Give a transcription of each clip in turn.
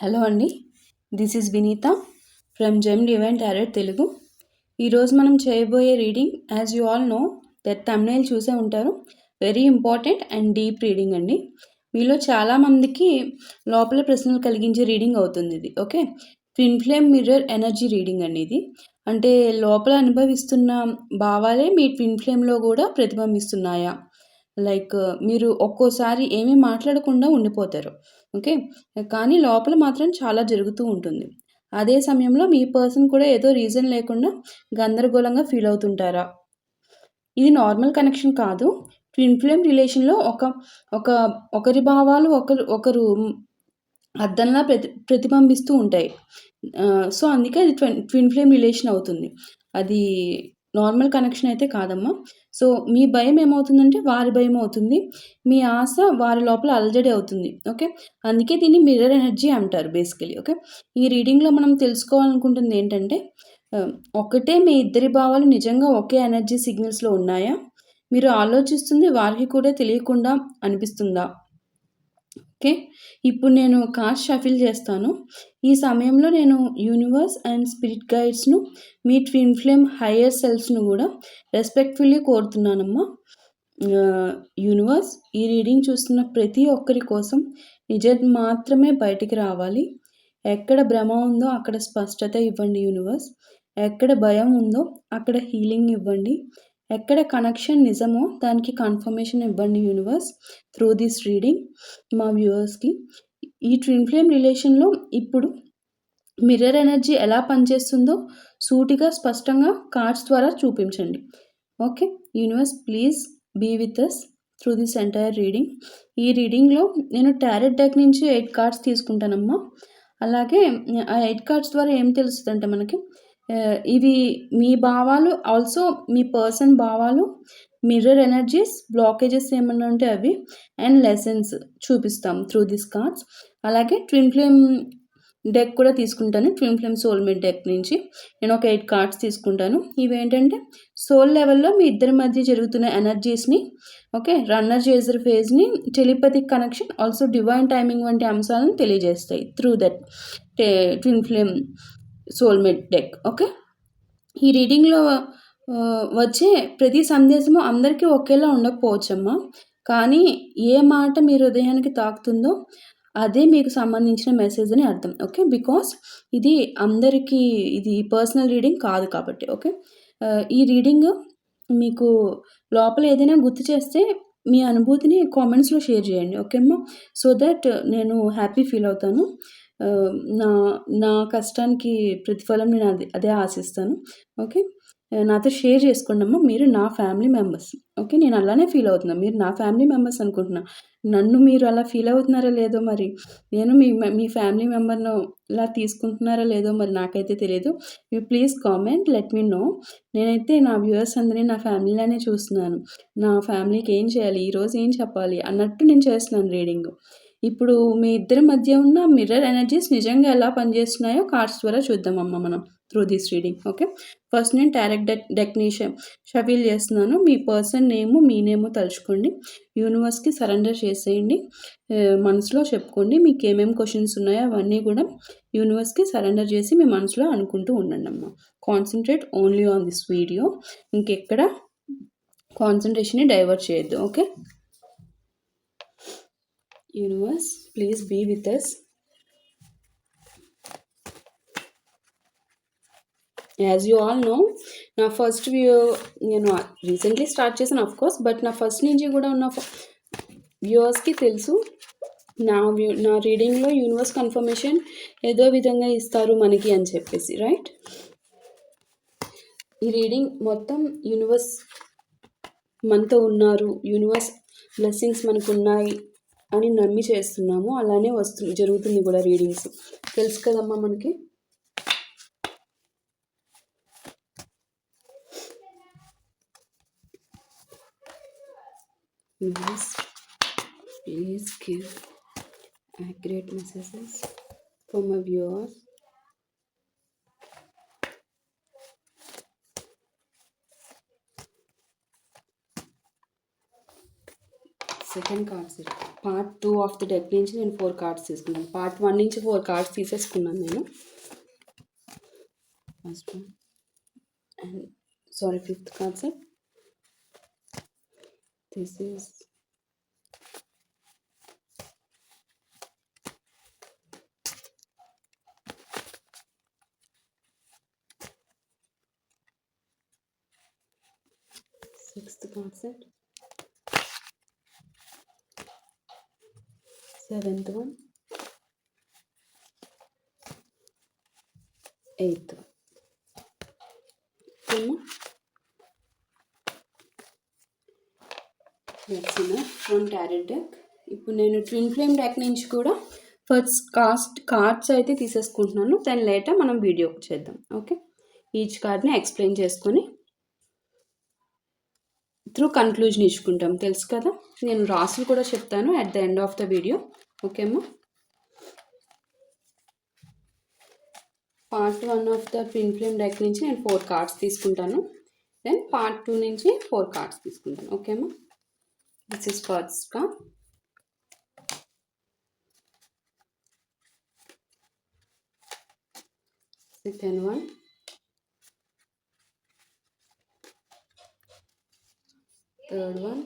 Hello అండి, this is Vineetha from gem divine tarot Telugu. ఈరోజు మనం చేయబోయే reading, as you all know that thumbnail చూసే ఉంటారు, very important and deep reading అండి. మీలో చాలామందికి లోపల ప్రశ్నలు కలిగించే రీడింగ్ అవుతుంది ఇది. Okay, twin flame mirror energy reading అండి ఇది. అంటే లోపల అనుభవిస్తున్న భావాలే మీ ట్విన్ ఫ్లేమ్లో కూడా ప్రతిబింబిస్తున్నాయా? లైక్ మీరు ఒక్కోసారి ఏమీ మాట్లాడకుండా ఉండిపోతారు, ఓకే, కానీ లోపల మాత్రం చాలా జరుగుతూ ఉంటుంది. అదే సమయంలో మీ పర్సన్ కూడా ఏదో రీజన్ లేకుండా గందరగోళంగా ఫీల్ అవుతుంటారా? ఇది నార్మల్ కనెక్షన్ కాదు. ట్విన్ ఫ్లేమ్ రిలేషన్లో ఒకరి భావాలు ఒకరు అద్దంలా ప్రతిబింబిస్తూ ఉంటాయి. సో అందుకే అది ట్విన్ ఫ్లేమ్ రిలేషన్ అవుతుంది. అది నార్మల్ కనెక్షన్ అయితే కాదమ్మా. సో మీ భయం ఏమవుతుందంటే వారి భయం అవుతుంది, మీ ఆశ వారి లోపల అలజడి అవుతుంది. ఓకే, అందుకే దీన్ని మిర్రర్ ఎనర్జీ అంటారు బేసికలీ. ఓకే, ఈ రీడింగ్లో మనం తెలుసుకోవాలనుకుంటుంది ఏంటంటే, ఒకటే మీ ఇద్దరి భావాలు నిజంగా ఒకే ఎనర్జీ సిగ్నల్స్లో ఉన్నాయా? మీరు ఆలోచిస్తుంది వారికి కూడా తెలియకుండా అనిపిస్తుందా? ఓకే, ఇప్పుడు నేను కార్డ్స్ షఫిల్ చేస్తాను. ఈ సమయంలో నేను యూనివర్స్ అండ్ స్పిరిట్ గైడ్స్ను, మీ ట్విన్ ఫ్లేమ్ హయ్యర్ సెల్ఫ్స్ను కూడా రెస్పెక్ట్ఫుల్లీ కోరుతున్నానమ్మా. యూనివర్స్, ఈ రీడింగ్ చూస్తున్న ప్రతి ఒక్కరి కోసం నిజం మాత్రమే బయటికి రావాలి. ఎక్కడ భ్రమ ఉందో అక్కడ స్పష్టత ఇవ్వండి యూనివర్స్. ఎక్కడ భయం ఉందో అక్కడ హీలింగ్ ఇవ్వండి. ఎక్కడ కనెక్షన్ నిజమో దానికి కన్ఫర్మేషన్ ఇవ్వండి యూనివర్స్ త్రూ దిస్ రీడింగ్ మా వ్యూవర్స్కి. ఈ ట్విన్ ఫ్లేమ్ రిలేషన్లో ఇప్పుడు మిర్రర్ ఎనర్జీ ఎలా పనిచేస్తుందో సూటిగా స్పష్టంగా కార్డ్స్ ద్వారా చూపించండి. Okay universe, please be with us through this entire reading. ఈ రీడింగ్లో నేను టారెట్ డెక్ నుంచి 8 కార్డ్స్ తీసుకుంటానమ్మా. అలాగే ఆ 8 కార్డ్స్ ద్వారా ఏం తెలుస్తుందంటే మనకి, ఇవి మీ భావాలు, ఆల్సో మీ పర్సన్ భావాలు, మిర్రర్ ఎనర్జీస్, బ్లాకేజెస్ ఏమన్నా ఉంటే అవి, అండ్ లెసన్స్ చూపిస్తాం త్రూ దిస్ కార్డ్స్. అలాగే ట్విన్ ఫ్లేమ్ డెక్ కూడా తీసుకుంటాను. ట్విన్ ఫ్లేమ్ సోల్మేట్ డెక్ నుంచి నేను ఒక 8 కార్డ్స్ తీసుకుంటాను. ఇవి ఏంటంటే సోల్ లెవెల్లో మీ ఇద్దరి మధ్య జరుగుతున్న ఎనర్జీస్ని, ఓకే, రన్నర్ చేజర్ ఫేజ్ని, telepathic connection, also divine timing వంటి అంశాలను తెలియజేస్తాయి through that twin flame soulmate deck. Okay, ఈ రీడింగ్లో వచ్చే ప్రతి సందేశము అందరికీ ఒకేలా ఉండకపోవచ్చమ్మా, కానీ ఏ మాట మీ హృదయానికి తాకుతుందో అదే మీకు సంబంధించిన మెసేజ్ అని అర్థం. ఓకే, బికాస్ ఇది అందరికీ, ఇది పర్సనల్ రీడింగ్ కాదు కాబట్టి. ఓకే, ఈ రీడింగ్ మీకు లోపల ఏదైనా గుర్తు చేస్తే మీ అనుభూతిని కామెంట్స్లో షేర్ చేయండి. ఓకే అమ్మా, సో దట్ నేను హ్యాపీ ఫీల్ అవుతాను. నా నా కష్టానికి ప్రతిఫలం నేను అదే ఆశిస్తాను. ఓకే, నాతో షేర్ చేసుకోండి అమ్మా. మీరు నా ఫ్యామిలీ మెంబర్స్. ఓకే, నేను అలానే ఫీల్ అవుతున్నాను. మీరు నా ఫ్యామిలీ మెంబర్స్ అనుకుంటున్నా. నన్ను మీరు అలా ఫీల్ అవుతున్నారా లేదో మరి, నేను మీ ఫ్యామిలీ మెంబర్ను ఇలా తీసుకుంటున్నారా లేదో మరి నాకైతే తెలియదు. You please comment, let me know. నేనైతే నా వ్యూవర్స్ అందరినీ నా ఫ్యామిలీలానే చూస్తున్నాను. నా ఫ్యామిలీకి ఏం చేయాలి, ఈరోజు ఏం చెప్పాలి అన్నట్టు నేను చేస్తున్నాను రీడింగ్. ఇప్పుడు మీ ఇద్దరి మధ్య ఉన్న మిర్రర్ ఎనర్జీస్ నిజంగా ఎలా పనిచేస్తున్నాయో కార్డ్స్ ద్వారా చూద్దామమ్మా మనం through this reading. Okay, first నేను టారెట్ డెక్ని షఫిల్ చేస్తున్నాను. మీ పర్సన్ నేము, మీ నేము తలుచుకోండి. యూనివర్స్కి సరెండర్ చేసేయండి. మనసులో చెప్పుకోండి మీకు ఏమేమి క్వశ్చన్స్ ఉన్నాయో అవన్నీ కూడా యూనివర్స్కి సరెండర్ చేసి మీ మనసులో అనుకుంటూ ఉండండి అమ్మా. Concentrate only on this video. ఇంకెక్కడ కాన్సన్ట్రేషన్ని డైవర్ట్ చేయొద్దు. Okay, universe please be with us. As you all know, నా ఫస్ట్ నేను రీసెంట్లీ స్టార్ట్ చేశాను ఆఫ్ కోర్స్, బట్ నా ఫస్ట్ నుంచి కూడా ఉన్న వ్యూవర్స్కి తెలుసు నా రీడింగ్లో యూనివర్స్ కన్ఫర్మేషన్ ఏదో విధంగా ఇస్తారు మనకి అని చెప్పేసి, రైట్? ఈ రీడింగ్ మొత్తం యూనివర్స్ మనతో ఉన్నారు, యూనివర్స్ బ్లెస్సింగ్స్ మనకు ఉన్నాయి అని నమ్మి చేస్తున్నాము. అలానే జరుగుతుంది కూడా రీడింగ్స్, తెలుసు కదమ్మా మనకి. Yes, please give accurate messages for my viewers. Second card, sir. Part 2 of the deck నుంచి నేను 4 కార్డ్స్ తీసుకున్నాను. పార్ట్ 1 నుంచి 4 కార్డ్స్ తీసేసుకున్నాను నేను. First one and sorry 5th card set. This is sixth card set, 7th one, 8th one. That's enough from tarot deck. ఇప్పుడు నేను twin flame deck నుంచి కూడా ఫస్ట్ కార్డ్స్ అయితే తీసేసుకుంటున్నాను. దెన్ లేటర్ మనం వీడియో చేద్దాం. ఓకే, ఈచ్ కార్డ్ని explain చేసుకొని త్రూ కన్క్లూజన్ ఇచ్చుకుంటాం. తెలుసు కదా, నేను రాసులు కూడా చెప్తాను at the end of the video. Okay అమ్మా. Part 1 of the twin flame deck నుంచి నేను 4 కార్డ్స్ తీసుకుంటాను. దెన్ పార్ట్ 2 నుంచి 4 కార్డ్స్ తీసుకుంటాను. ఓకే అమ్మా. This is first card. Second one, third one,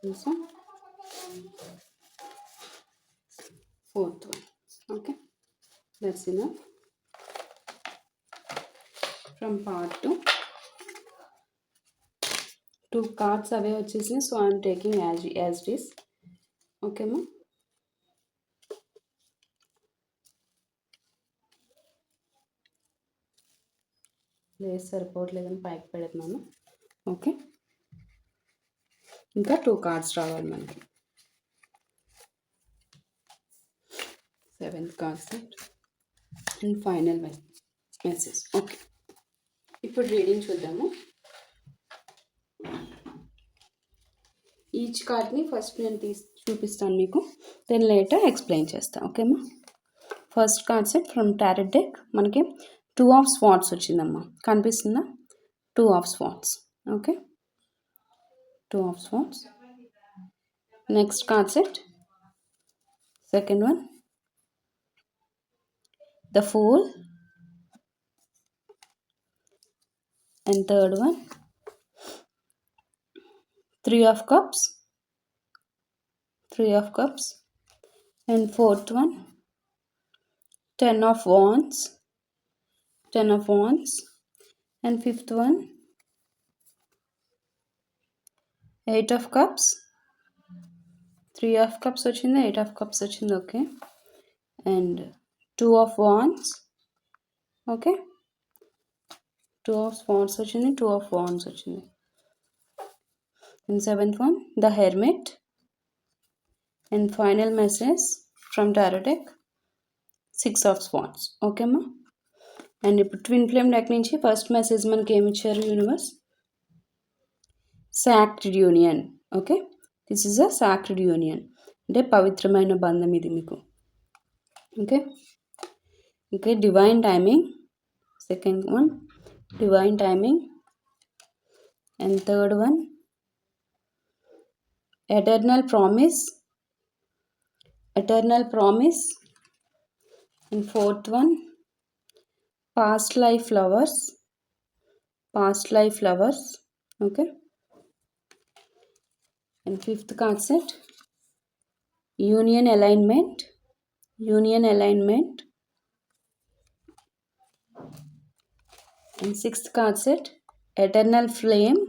this one, 4th one. Okay, that's enough from part 2. 2 cards away వచ్చేసి, so I am taking as it is. Okay ma. Place సరిపోవట్లేదని పైకి పెడుతున్నాను. Okay, ఇంకా 2 cards రావాలి మనకి. 7th card set and final message. Okay, ఇప్పుడు reading చూద్దాము. Each కార్డ్ని ఫస్ట్ నేను చూపిస్తాను మీకు, దెన్ లేటర్ ఎక్స్ప్లెయిన్ చేస్తాను. ఓకేమ్మా. First card set from tarot deck మనకి 2 of Swords వచ్చిందమ్మా. కనిపిస్తుందా? 2 of Swords. Okay, 2 of Swords. Next card set, second one, the Fool, and third one, 3 of Cups, and fourth one, 10 of Wands, and fifth one, 8 of Cups, 3 of Cups వచ్చింది, 8 of Cups వచ్చింది. Okay, and 2 of Wands. Okay, 2 of Swords వచ్చింది, 2 of Wands వచ్చింది. And 7th one, the Hermit. And final message from Tarot deck, 6 of Swords. Okay అమ్మా. And ఇప్పుడు twin flame deck నుంచి first message మనకి ఏమి ఇచ్చారు universe? Sacred union. Okay, this is a sacred union, అంటే పవిత్రమైన బంధం ఇది మీకు. Okay, okay, divine timing. Second one, divine timing. And third one, eternal promise. And fourth one, past life lovers. Okay, and fifth card set, union alignment. And sixth card set, eternal flame.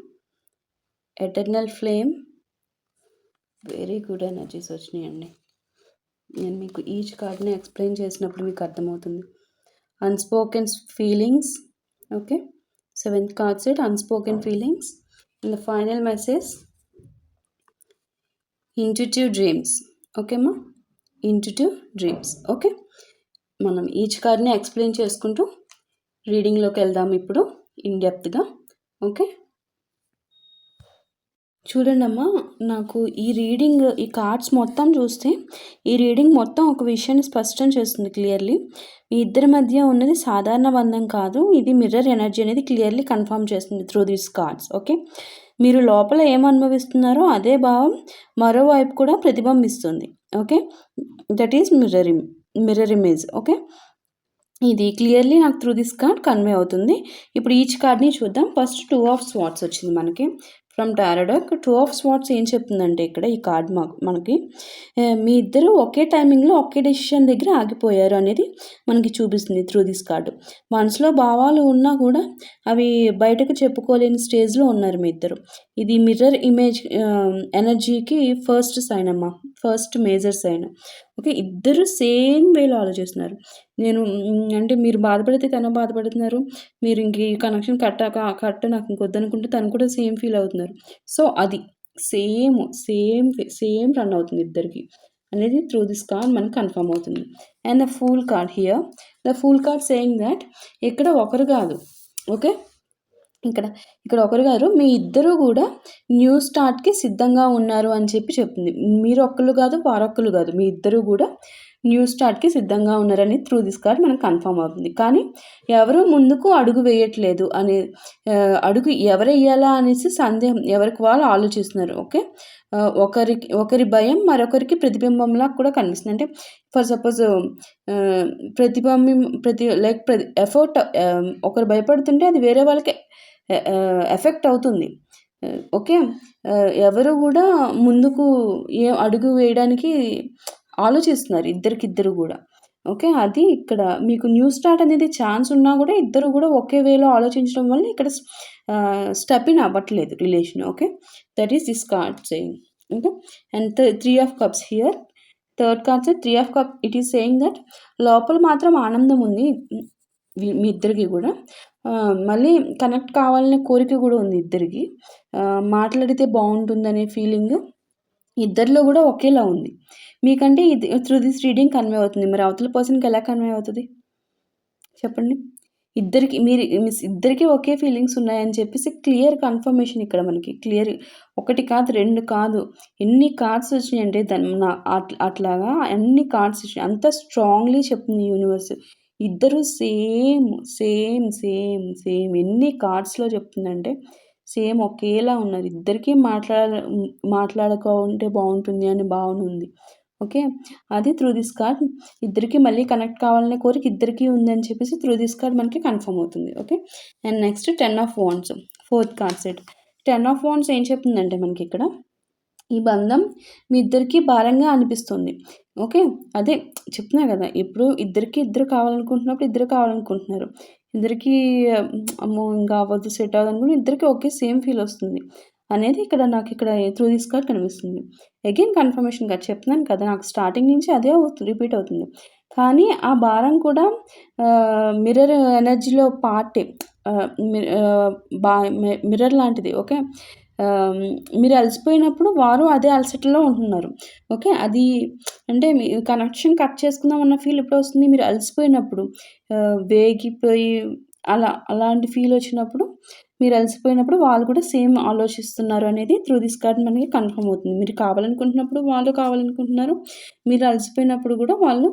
Very good energies వచ్చినాయండి. నేను మీకు each కార్డ్ని explain చేసినప్పుడు మీకు అర్థమవుతుంది. Unspoken feelings. Okay, 7th card set, unspoken feelings. And the final message, intuitive dreams. ఓకేమ్మా, intuitive dreams. Okay, మనం each కార్డ్ని ఎక్స్ప్లెయిన్ చేసుకుంటూ రీడింగ్లోకి వెళ్దాం ఇప్పుడు ఇన్ డెప్త్గా. ఓకే, చూడండి అమ్మా, నాకు ఈ కార్డ్స్ మొత్తం చూస్తే ఈ రీడింగ్ మొత్తం ఒక విషయాన్ని స్పష్టం చేస్తుంది క్లియర్లీ. మీ ఇద్దరి మధ్య ఉన్నది సాధారణ బంధం కాదు, ఇది మిర్రర్ ఎనర్జీ అనేది క్లియర్లీ కన్ఫర్మ్ చేస్తుంది త్రూ దీస్ కార్డ్స్. ఓకే, మీరు లోపల ఏం అనుభవిస్తున్నారో అదే భావం మరోవైపు కూడా ప్రతిబింబిస్తుంది. Okay, that is mirror image. Okay, ఇది క్లియర్లీ నాకు త్రూ దిస్ కార్డ్ కన్వే అవుతుంది. ఇప్పుడు ఈచ్ కార్డ్ని చూద్దాం. ఫస్ట్ 2 ఆఫ్ స్వార్డ్స్ వచ్చింది మనకి from tarot deck. 2 of swords ఏం చెప్తుందంటే ఇక్కడ ఈ కార్డ్ మనకి మీ ఇద్దరు ఒకే టైమింగ్లో ఒకే డెసిషన్ దగ్గర ఆగిపోయారు అనేది మనకి చూపిస్తుంది త్రూ దిస్ కార్డు. మనసులో భావాలు ఉన్నా కూడా అవి బయటకు చెప్పుకోలేని స్టేజ్లో ఉన్నారు మీ ఇద్దరు. ఇది మిర్రర్ ఇమేజ్ ఎనర్జీకి ఫస్ట్ సైన్ అమ్మా, ఫస్ట్ మేజర్ సైన్. ఓకే, ఇద్దరు సేమ్ వేలో ఆలోచిస్తున్నారు. నేను అంటే మీరు బాధపడితే తను బాధపడుతున్నారు, మీరు ఇంక ఈ కనెక్షన్ కట్ట నాకు ఇంకొద్దనుకుంటే తను కూడా సేమ్ ఫీల్ అవుతున్నారు. సో అది సేమ్ రన్ అవుతుంది ఇద్దరికి అనేది త్రూ దిస్ కార్డ్ మనకు కన్ఫర్మ్ అవుతుంది. And the fool card here, the fool card saying that ఇక్కడ ఒకరు కాదు. ఓకే, ఇక్కడ ఒకరు గారు మీ ఇద్దరు కూడా న్యూ స్టార్ట్కి సిద్ధంగా ఉన్నారు అని చెప్తుంది. మీరు ఒక్కళ్ళు కాదు, వారొక్కళ్ళు కాదు, మీ ఇద్దరు కూడా న్యూ స్టార్ట్కి సిద్ధంగా ఉన్నారని త్రూ దిస్ కార్డ్ మనకు కన్ఫర్మ్ అవుతుంది. కానీ ఎవరు ముందుకు అడుగు వేయట్లేదు అనే అడుగు ఎవరు వేయాలా అనేసి సందేహం ఎవరికి వాళ్ళు ఆలోచిస్తున్నారు. ఓకే, ఒకరి భయం మరొకరికి ప్రతిబింబంలా కూడా కనిపిస్తుంది. అంటే ఫర్ సపోజ్ ఎఫర్ట్ ఒకరు భయపడుతుంటే అది వేరే వాళ్ళకి ఎఫెక్ట్ అవుతుంది. ఓకే, ఎవరు కూడా ముందుకు అడుగు వేయడానికి ఆలోచిస్తున్నారు ఇద్దరికిద్దరు కూడా. ఓకే, అది ఇక్కడ మీకు న్యూ స్టార్ట్ అనేది ఛాన్స్ ఉన్నా కూడా ఇద్దరు కూడా ఒకే వేలో ఆలోచించడం వల్ల ఇక్కడ స్టెప్ ఇన్ అవ్వట్లేదు relation. Okay, that is this card saying. Okay, and 3 of cups here, third card set 3 of cup. It is saying that లోపల మాత్రం ఆనందం ఉంది మీ ఇద్దరికి కూడా. మళ్ళీ కనెక్ట్ కావాలనే కోరిక కూడా ఉంది ఇద్దరికి. మాట్లాడితే బాగుంటుందనే ఫీలింగ్ ఇద్దరిలో కూడా ఒకేలా ఉంది. మీకంటే ఇది త్రూ దిస్ రీడింగ్ కన్వే అవుతుంది. మరి అవతల పర్సన్కి ఎలా కన్వే అవుతుంది చెప్పండి? ఇద్దరికి ఒకే ఫీలింగ్స్ ఉన్నాయని చెప్పేసి క్లియర్ కన్ఫర్మేషన్ ఇక్కడ మనకి క్లియర్. 1 కాదు 2 కాదు, ఎన్ని కార్డ్స్ వచ్చినాయంటే అట్లాగా అన్ని కార్డ్స్ వచ్చినాయి. అంత స్ట్రాంగ్లీ చెప్తుంది యూనివర్స్. ఇద్దరు సేమ్ ఎన్ని కార్డ్స్లో చెప్తుందంటే సేమ్ ఒకేలా ఉన్నారు. ఇద్దరికీ మాట్లాడుకుంటే బాగుంటుంది అనే భావన ఉంది. ఓకే, అది త్రూ దిస్ కార్డ్ ఇద్దరికి మళ్ళీ కనెక్ట్ కావాలనే కోరిక ఇద్దరికీ ఉందని చెప్పేసి త్రూ దిస్ కార్డ్ మనకి కన్ఫర్మ్ అవుతుంది. Okay, and next 10 of wands, fourth card set. 10 of wands ఏం చెప్తుందంటే మనకి ఇక్కడ ఈ బంధం మీ ఇద్దరికి భారంగా అనిపిస్తుంది. ఓకే, అదే చెప్తున్నా కదా, ఇప్పుడు ఇద్దరు కావాలనుకుంటున్నప్పుడు ఇద్దరు కావాలనుకుంటున్నారు. ఇద్దరికి అమ్మో ఇంకా అవ్వద్దు సెట్ అవ్వదనుకుని ఇద్దరికి ఒకే సేమ్ ఫీల్ వస్తుంది అనేది ఇక్కడ నాకు ఇక్కడ త్రూ దిస్ కార్డ్ కనిపిస్తుంది. అగైన్ కన్ఫర్మేషన్ కార్డ్ చెప్తున్నాను కదా, నాకు స్టార్టింగ్ నుంచి అదే రిపీట్ అవుతుంది. కానీ ఆ భారం కూడా మిర్రర్ ఎనర్జీలో పార్టే, మిర్రర్ లాంటిది. ఓకే, మీరు అలసిపోయినప్పుడు వారు అదే అలసటలో ఉంటున్నారు. ఓకే, అది అంటే మీ కనెక్షన్ కట్ చేసుకుందాం అన్న ఫీల్ ఎప్పుడు వస్తుంది? మీరు అలసిపోయినప్పుడు, వేగిపోయి అలాంటి ఫీల్ వచ్చినప్పుడు, మీరు అలసిపోయినప్పుడు వాళ్ళు కూడా సేమ్ ఆలోచిస్తున్నారు అనేది త్రూ దిస్ కార్డ్ మనకి కన్ఫర్మ్ అవుతుంది. మీరు కావాలనుకుంటున్నప్పుడు వాళ్ళు కావాలనుకుంటున్నారు, మీరు అలసిపోయినప్పుడు కూడా వాళ్ళు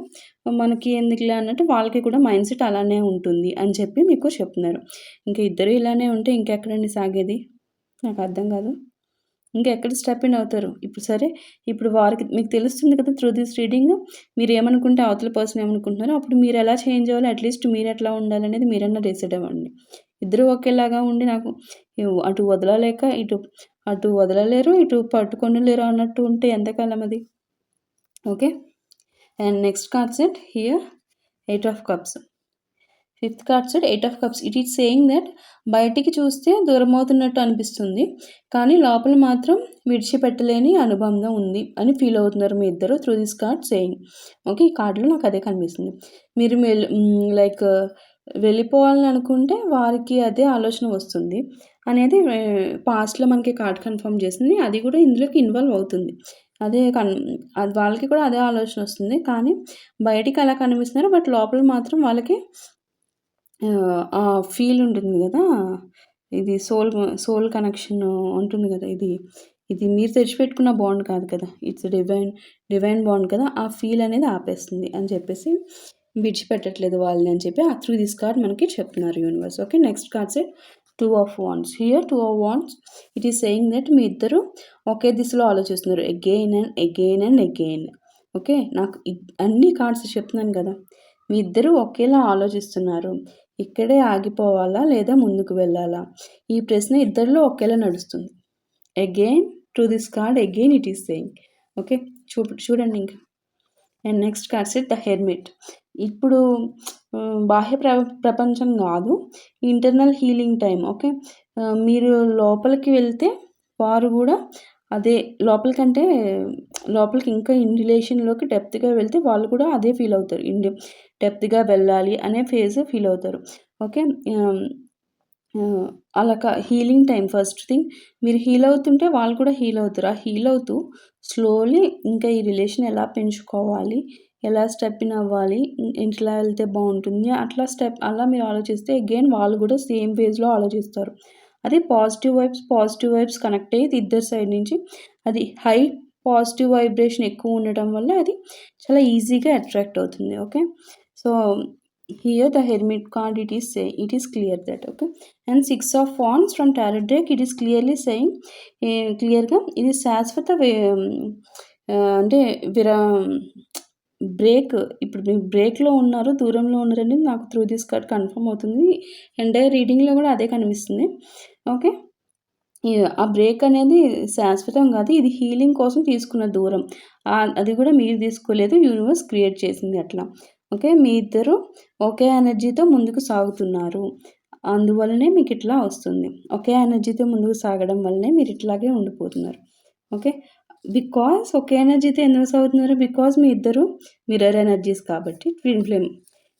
మనకి ఎందుకులే అన్నట్టు వాళ్ళకి కూడా మైండ్ సెట్ అలానే ఉంటుంది అని చెప్పి మీకు చెప్తున్నారు. ఇంకా ఇద్దరు ఇలానే ఉంటే ఇంకెక్కడండి సాగేది? నాకు అర్థం కాదు. ఇంకెక్కడ స్టెప్ ఇన్ అవుతారు? ఇప్పుడు సరే, ఇప్పుడు వారికి మీకు తెలుస్తుంది కదా త్రూ దిస్ రీడింగ్, మీరు ఏమనుకుంటే అవతల పర్సన్ ఏమనుకుంటున్నారో అప్పుడు మీరు ఎలా చేంజ్ అవ్వాలి, అట్లీస్ట్ మీరు ఎట్లా ఉండాలనేది మీరన్నా డిసైడ్ అవ్వండి. ఇద్దరు ఒకేలాగా ఉండి నాకు అటు వదలలేక అటు వదలలేరు, ఇటు పట్టుకొనలేరు అన్నట్టు ఉంటే ఎంతకాలం అది? Okay, and next card set here 8 of cups. Fifth card set 8 of cups. It is saying that బయటికి చూస్తే దూరం అవుతున్నట్టు అనిపిస్తుంది, కానీ లోపల మాత్రం విడిచిపెట్టలేని అనుబంధం ఉంది అని ఫీల్ అవుతున్నారు మీ ఇద్దరు through this card saying. Okay, ఈ కార్డులో నాకు అదే కనిపిస్తుంది. మీరు లైక్ వెళ్ళిపోవాలని అనుకుంటే వారికి అదే ఆలోచన వస్తుంది అనేది పాస్ట్లో మనకి కార్డ్ కన్ఫర్మ్ చేస్తుంది. అది కూడా ఇందులోకి ఇన్వాల్వ్ అవుతుంది. అదే అది వాళ్ళకి కూడా అదే ఆలోచన వస్తుంది, కానీ బయటికి అలా కనిపిస్తున్నారు, బట్ లోపల మాత్రం వాళ్ళకి ఆ ఫీల్ ఉంటుంది కదా, ఇది సోల్ కనెక్షన్ ఉంటుంది కదా, ఇది మీరు తెచ్చిపెట్టుకున్న బాండ్ కాదు కదా, ఇట్స్ డివైన్ బాండ్ కదా, ఆ ఫీల్ అనేది ఆపేస్తుంది అని చెప్పేసి విడిచిపెట్టట్లేదు వాళ్ళని అని చెప్పి త్రూ దిస్ కార్డ్ మనకి చెప్తున్నారు universe. Okay, next card set 2 of wands. Here 2 of wands, it is saying that మీ ఇద్దరు ఒకే దిశలో ఆలోచిస్తున్నారు again and again and again. Okay, నాకు అన్ని కార్డ్స్ చెప్తున్నాను కదా, మీ ఇద్దరు ఒకేలా ఆలోచిస్తున్నారు. ఇక్కడే ఆగిపోవాలా లేదా ముందుకు వెళ్ళాలా, ఈ ప్రశ్న ఇద్దరిలో ఒకేలా నడుస్తుంది. Again to this card again it is saying. Okay, చూడండి ఇంకా. And next card set the hermit. ఇప్పుడు బాహ్య ప్రపంచం కాదు, ఇంటర్నల్ హీలింగ్ టైం. ఓకే, మీరు లోపలికి వెళ్తే వారు కూడా అదే లోపలికంటే లోపలికి ఇంకా ఇన్ రిలేషన్లోకి డెప్త్గా వెళ్తే వాళ్ళు కూడా అదే ఫీల్ అవుతారు. డెప్త్గా వెళ్ళాలి అనే ఫేజ్ ఫీల్ అవుతారు. ఓకే, అలా హీలింగ్ టైం. ఫస్ట్ థింగ్, మీరు హీల్ అవుతుంటే వాళ్ళు కూడా హీల్ అవుతారు. ఆ హీల్ అవుతూ స్లోలీ ఇంకా ఈ రిలేషన్ ఎలా పెంచుకోవాలి, ఎలా స్టెప్ ఇన్ అవ్వాలి, ఇంట్లో వెళ్తే బాగుంటుంది, అలా మీరు ఆలోచిస్తే అగైన్ వాళ్ళు కూడా సేమ్ ఫేజ్లో ఆలోచిస్తారు. అది పాజిటివ్ వైబ్స్ కనెక్ట్ అయ్యి ఇద్దరు సైడ్ నుంచి అది హై పాజిటివ్ వైబ్రేషన్ ఎక్కువ ఉండటం వల్ల అది చాలా ఈజీగా అట్రాక్ట్ అవుతుంది. Okay, so here the hermit card it is clear that. Okay, and 6 of wands from tarot deck, it is clearly saying క్లియర్గా ఇది శాశ్వత అంటే బ్రేక్. ఇప్పుడు మీరు బ్రేక్లో ఉన్నారు, దూరంలో ఉన్నారని నాకు త్రూ దిస్ కార్డ్ కన్ఫర్మ్ అవుతుంది. ఎంటైర్ రీడింగ్లో కూడా అదే కనిపిస్తుంది. ఓకే, ఆ బ్రేక్ అనేది శాశ్వతం కాదు, ఇది హీలింగ్ కోసం తీసుకున్న దూరం. అది కూడా మీరు తీసుకోలేదు, యూనివర్స్ క్రియేట్ చేసింది అట్లా. ఓకే, మీ ఇద్దరు ఒకే ఎనర్జీతో ముందుకు సాగుతున్నారు, అందువల్లనే మీకు ఇట్లా వస్తుంది. ఒకే ఎనర్జీతో ముందుకు సాగడం వల్లనే మీరు ఇట్లాగే ఉండిపోతున్నారు. ఓకే, బికాస్ ఒకే ఎనర్జీతో ఎందుకు సాగుతున్నారు, బికాస్ మీ ఇద్దరు మిర్రర్ ఎనర్జీస్ కాబట్టి, ట్విన్ ఫ్లేమ్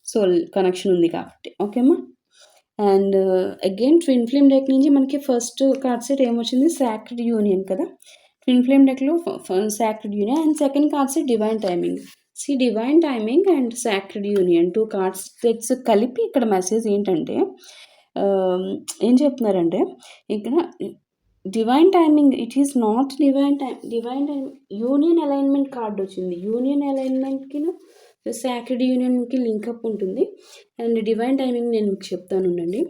సోల్ కనెక్షన్ ఉంది కాబట్టి. ఓకేమ్మా. And again twin flame deck నుంచి మనకి ఫస్ట్ కార్డ్ సెట్ ఏమొచ్చింది, సాక్రెడ్ యూనియన్ కదా. ట్విన్ ఫ్లేమ్ డెక్లో sacred union and second card set divine timing. Divine timing and sacred union 2 card sets కలిపి ఇక్కడ మెసేజ్ ఏంటంటే ఏం చెప్తున్నారంటే, ఇక్కడ divine timing it is not divine time union alignment card వచ్చింది. యూనియన్ అలైన్మెంట్కి సాక్రెడ్ యూనియన్కి లింకప్ ఉంటుంది. అండ్ డివైన్ టైమింగ్ నేను మీకు చెప్తాను ఉండండి.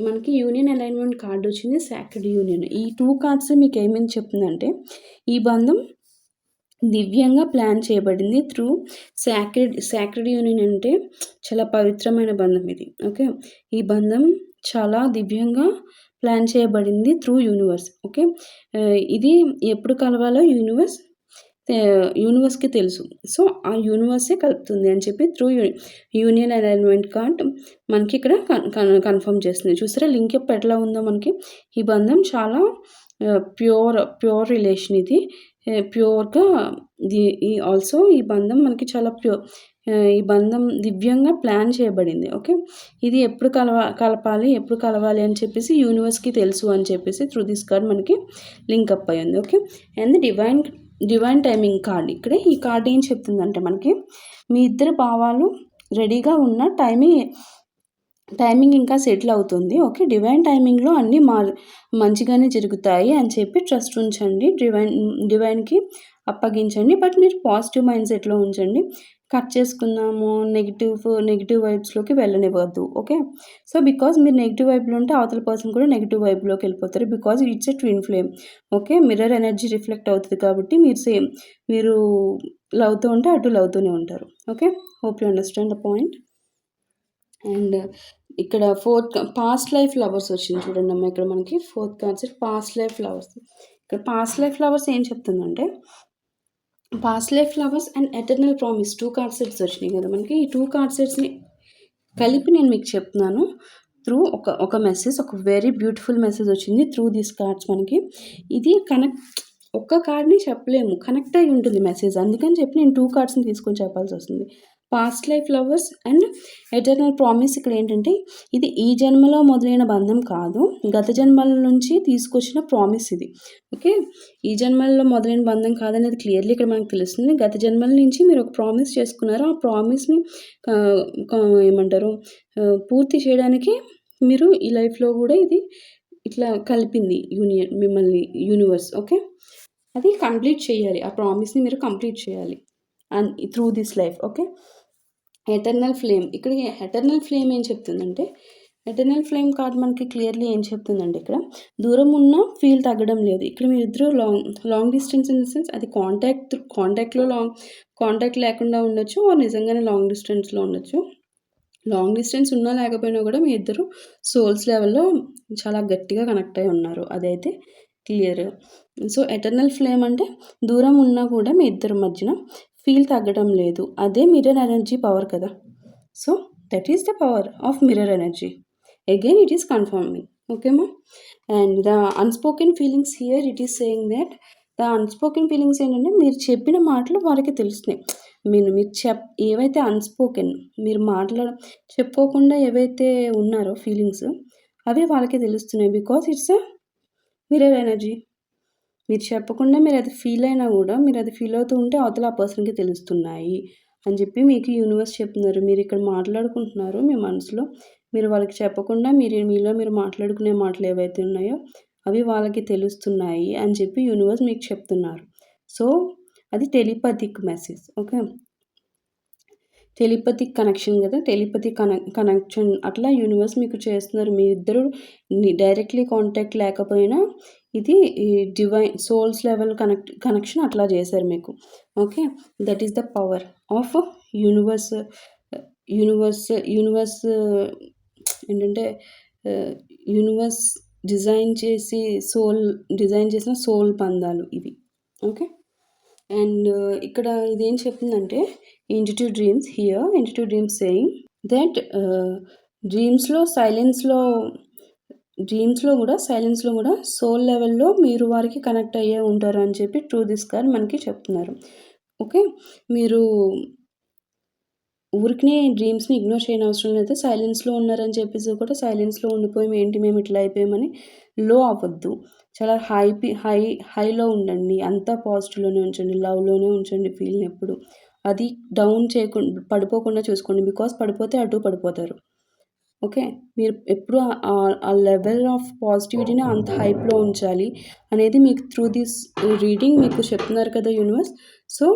మనకి యూనియన్ అలైన్మెంట్ కార్డ్ వచ్చింది, సాక్రెడ్ యూనియన్. ఈ 2 కార్డ్స్ మీకు ఏమేమి చెప్తుందంటే, ఈ బంధం దివ్యంగా ప్లాన్ చేయబడింది త్రూ సాక్రెడ్ యూనియన్. అంటే చాలా పవిత్రమైన బంధం ఇది. ఓకే, ఈ బంధం చాలా దివ్యంగా ప్లాన్ చేయబడింది త్రూ యూనివర్స్. ఓకే, ఇది ఎప్పుడు కలవాలో యూనివర్స్కి తెలుసు. సో ఆ యూనివర్సే కలుపుతుంది అని చెప్పి త్రూ యూనియన్ అలైన్మెంట్ కార్డ్ మనకి ఇక్కడ కన్ఫర్మ్ చేస్తుంది. చూసారా లింక్ ఎట్లా ఉందో మనకి. ఈ బంధం చాలా ప్యూర్ రిలేషన్. ఇది ప్యూర్గా ఆల్సో ఈ బంధం మనకి చాలా ఈ బంధం దివ్యంగా ప్లాన్ చేయబడింది. ఓకే, ఇది ఎప్పుడు కలవాలి అని చెప్పేసి యూనివర్స్కి తెలుసు అని చెప్పేసి త్రూ దిస్ కార్డ్ మనకి లింకప్ అయ్యింది. Okay, and divine timing card. ఇక్కడే ఈ కార్డ్ ఏం చెప్తుందంటే, మనకి మీ ఇద్దరు భావాలు రెడీగా ఉన్న టైమింగ్ ఇంకా సెటిల్ అవుతుంది. ఓకే, డివైన్ టైమింగ్లో అన్నీ మంచిగానే జరుగుతాయి అని చెప్పి ట్రస్ట్ ఉంచండి, డివైన్కి అప్పగించండి. బట్ మీరు పాజిటివ్ మైండ్ సెట్లో ఉంచండి. కట్ చేసుకుందాము, నెగిటివ్ వైబ్స్లోకి వెళ్ళనివ్వద్దు. ఓకే, సో బికాజ్ మీరు నెగిటివ్ వైబ్లో ఉంటే అవతల పర్సన్ కూడా నెగిటివ్ వైబ్లోకి వెళ్ళిపోతారు. Because it's a twin flame. Okay, mirror energy reflect అవుతుంది కాబట్టి మీరు లవ్తో ఉంటే అటు లవ్తోనే ఉంటారు. Okay, hope you understand the point. And ఇక్కడ పాస్ట్ లైఫ్ లవర్స్ వచ్చింది చూడండి అమ్మ. ఇక్కడ మనకి 4th concept past life lovers. ఇక్కడ పాస్ట్ లైఫ్ లవర్స్ ఏం చెప్తుందంటే, past life lovers and eternal promise 2 card sets వచ్చినాయి కదా మనకి. ఈ 2 కార్డ్ సెట్స్ని కలిపి నేను మీకు చెప్తున్నాను త్రూ ఒక మెసేజ్, ఒక వెరీ బ్యూటిఫుల్ మెసేజ్ వచ్చింది త్రూ దీస్ కార్డ్స్ మనకి. ఇది ఒక్క కార్డ్ని చెప్పలేము, కనెక్ట్ అయి ఉంటుంది మెసేజ్. అందుకని చెప్పి నేను 2 కార్డ్స్ని తీసుకొని చెప్పాల్సి వస్తుంది. Past life lovers and eternal promise. ఇక్కడ ఏంటంటే, ఇది ఈ జన్మలో మొదలైన బంధం కాదు, గత జన్మల నుంచి తీసుకొచ్చిన ప్రామిస్ ఇది. ఓకే, ఈ జన్మల్లో మొదలైన బంధం కాదనేది క్లియర్లీ ఇక్కడ మనకు తెలుస్తుంది. గత జన్మల నుంచి మీరు ఒక ప్రామిస్ చేసుకున్నారు, ఆ ప్రామిస్ని ఏమంటారు పూర్తి చేయడానికి మీరు ఈ లైఫ్లో కూడా ఇది ఇట్లా కలిపింది మిమ్మల్ని యూనివర్స్. ఓకే, అది కంప్లీట్ చేయాలి, ఆ ప్రామిస్ని మీరు కంప్లీట్ చేయాలి and through this life. Okay, eternal flame. ఇక్కడ ఎటర్నల్ ఫ్లేమ్ ఏం చెప్తుందంటే, ఎటర్నల్ ఫ్లేమ్ కార్డ్ మనకి క్లియర్లీ ఏం చెప్తుందంటే ఇక్కడ దూరం ఉన్న ఫీల్ తగ్గడం లేదు. ఇక్కడ మీరిద్దరూ long distance in the sense అది కాంటాక్ట్లో కాంటాక్ట్ లేకుండా ఉండొచ్చు, నిజంగానే లాంగ్ డిస్టెన్స్లో ఉండొచ్చు. లాంగ్ డిస్టెన్స్ ఉన్నా లేకపోయినా కూడా మీ ఇద్దరు సోల్స్ లెవెల్లో చాలా గట్టిగా కనెక్ట్ అయి ఉన్నారు, అదైతే క్లియర్. సో ఎటర్నల్ ఫ్లేమ్ అంటే దూరం ఉన్నా కూడా మీ ఇద్దరి మధ్యన ఫీల్ తగ్గడం లేదు, అదే మిర్రర్ ఎనర్జీ పవర్ కదా. So that is the power of mirror energy. Again it is confirming. ఓకేమా. And the unspoken feelings here it is saying that the unspoken feelings ఏంటంటే మీరు చెప్పిన మాటలు వారికి తెలుస్తున్నాయి. మీరు ఏవైతే అన్స్పోకెన్ మీరు చెప్పుకోకుండా ఏవైతే ఉన్నారో ఫీలింగ్స్ అవి వాళ్ళకి తెలుస్తున్నాయి. Because it's a mirror energy. మీరు చెప్పకుండా మీరు అది ఫీల్ అయినా కూడా మీరు అది ఫీల్ అవుతూ ఉంటే అవతల ఆ పర్సన్కి తెలుస్తున్నాయి అని చెప్పి మీకు యూనివర్స్ చెప్తున్నారు. మీరు ఇక్కడ మాట్లాడుకుంటున్నారు మీ మనసులో, మీరు వాళ్ళకి చెప్పకుండా మీలో మీరు మాట్లాడుకునే మాటలు ఏవైతే ఉన్నాయో అవి వాళ్ళకి తెలుస్తున్నాయి అని చెప్పి యూనివర్స్ మీకు చెప్తున్నారు. సో అది telepathic message. Okay, telepathic connection కదా, టెలిపతిక్ కనెక్షన్ అట్లా యూనివర్స్ మీకు చేస్తున్నారు. మీ ఇద్దరు డైరెక్ట్లీ కాంటాక్ట్ లేకపోయినా ఇది డివైన్ సోల్స్ లెవెల్ కనెక్షన్ అట్లా చేశారు మీకు. Okay, that is the power of universe. ఏంటంటే యూనివర్స్ డిజైన్ చేసిన సోల్ బంధాలు ఇవి. ఓకే, అండ్ ఇక్కడ ఇదేం చెప్తుందంటే intuitive dreams here, intuitive dreams saying that డ్రీమ్స్లో కూడా సోల్ లెవెల్లో మీరు వారికి కనెక్ట్ అయ్యే ఉంటారు అని చెప్పి ట్రూ దిస్ కార్డ్ మనకి చెప్తున్నారు. ఓకే, మీరు ఊరికినే డ్రీమ్స్ని ఇగ్నోర్ చేయని అవసరం లేదు. సైలెన్స్లో ఉన్నారని చెప్పేసి కూడా సైలెన్స్లో ఉండిపోయి మేము ఇట్లా అయిపోయామని లో అవ్వద్దు. చాలా హైలో ఉండండి, అంతా పాజిటివ్లోనే ఉంచండి, లవ్లోనే ఉంచండి ఫీల్ని ఎప్పుడు. అది డౌన్ చేయకుండా పడిపోకుండా చూసుకోండి. బికాస్ పడిపోతే అటు పడిపోతారు. ఓకే, మీరు ఎప్పుడు ఆ లెవెల్ ఆఫ్ పాజిటివిటీని అంత హైప్లో ఉంచాలి అనేది మీకు త్రూ దిస్ రీడింగ్ మీకు చెప్తున్నారు కదా యూనివర్స్. సో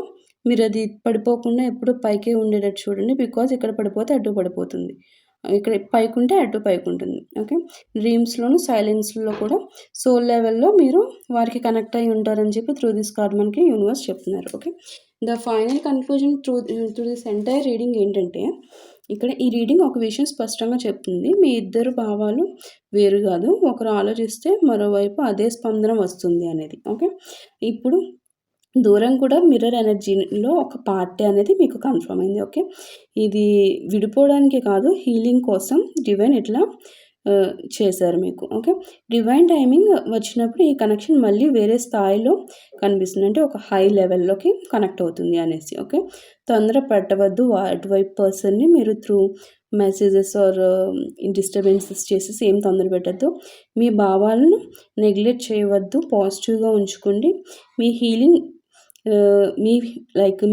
మీరు అది పడిపోకుండా ఎప్పుడు పైకే ఉండేటట్టు చూడండి. బికాజ్ ఇక్కడ పడిపోతే అటు పడిపోతుంది, ఇక్కడ పైకి ఉంటే అటు పైకి ఉంటుంది. ఓకే, డ్రీమ్స్లోను సైలెన్స్లో కూడా సోల్ లెవెల్లో మీరు వారికి కనెక్ట్ అయి ఉంటారని చెప్పి త్రూ దిస్ కార్డ్ మనకి యూనివర్స్ చెప్తున్నారు. Okay, the final conclusion through this entire reading ఏంటంటే ఇక్కడ ఈ రీడింగ్ ఒక విషయం స్పష్టంగా చెప్తుంది. మీ ఇద్దరు భావాలు వేరు కాదు, ఒకరు ఆలోచిస్తే మరోవైపు అదే స్పందన వస్తుంది అనేది. ఓకే, ఇప్పుడు దూరం కూడా మిర్రర్ ఎనర్జీలో ఒక పార్ట్ అనేది మీకు కన్ఫర్మ్ అయింది. ఓకే, ఇది విడిపోవడానికి కాదు, హీలింగ్ కోసం డివైన్ ఇట్లా చేశారు మీకు. ఓకే, డివైన్ టైమింగ్ వచ్చినప్పుడు ఈ కనెక్షన్ మళ్ళీ వేరే స్థాయిలో కనిపిస్తుంది, అంటే ఒక హై లెవెల్లోకి కనెక్ట్ అవుతుంది అనేసి. ఓకే, తొందర పెట్టవద్దు అటువైపు పర్సన్ని. మీరు త్రూ మెసేజెస్ ఆర్ డిస్టర్బెన్సెస్ చేసేసి ఏం తొందర పెట్టద్దు. మీ భావాలను నెగ్లెక్ట్ చేయవద్దు, పాజిటివ్గా ఉంచుకోండి. మీ హీలింగ్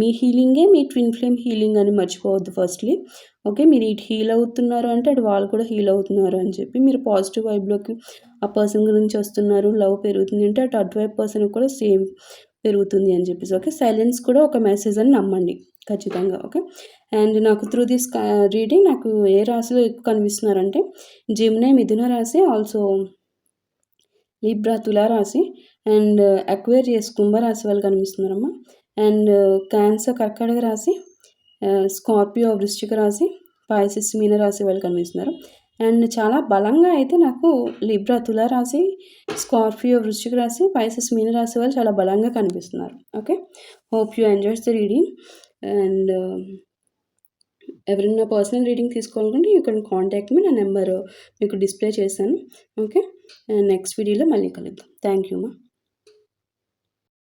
మీ హీలింగే మీ ట్విన్ ఫ్లేమ్ హీలింగ్ అని మర్చిపోవద్దు ఫస్ట్లీ. ఓకే, మీరు ఇటు హీల్ అవుతున్నారు అంటే అటు వాళ్ళు కూడా హీల్ అవుతున్నారు అని చెప్పి మీరు పాజిటివ్ వైబ్లోకి ఆ పర్సన్ గురించి వస్తున్నారు, లవ్ పెరుగుతుంది అంటే అటువైపు పర్సన్కి కూడా సేమ్ పెరుగుతుంది అని చెప్పేసి. ఓకే, సైలెన్స్ కూడా ఒక మెసేజ్ అని నమ్మండి ఖచ్చితంగా. ఓకే, అండ్ నాకు త్రూ దిస్ రీడింగ్ నాకు ఏ రాశిలో ఎక్కువ కనిపిస్తున్నారంటే జెమిని మిథున రాశి, ఆల్సో లిబ్రా తులా రాశి, అండ్ అక్వేరియస్ కుంభరాశి వాళ్ళు కనిపిస్తున్నారమ్మా, అండ్ క్యాన్సర్ కర్కాటక రాశి, స్కార్పియో వృశ్చిక రాశి, పాయసిస్ మీన రాశి వాళ్ళు కనిపిస్తున్నారు. అండ్ చాలా బలంగా అయితే నాకు లిబ్రా తులా రాశి, స్కార్పియో వృశ్చిక రాశి, పాయసిస్ మీన రాశి వాళ్ళు చాలా బలంగా కనిపిస్తున్నారు. Okay, hope you enjoys the reading. And ఎవరైనా పర్సనల్ రీడింగ్ తీసుకోవాలనుకుంటే యూ కెన్ కాంటాక్ట్ మీ, నా నెంబర్ మీకు డిస్ప్లే చేశాను. ఓకే, నెక్స్ట్ వీడియోలో మళ్ళీ కలుద్దాం. థ్యాంక్ యూ మా.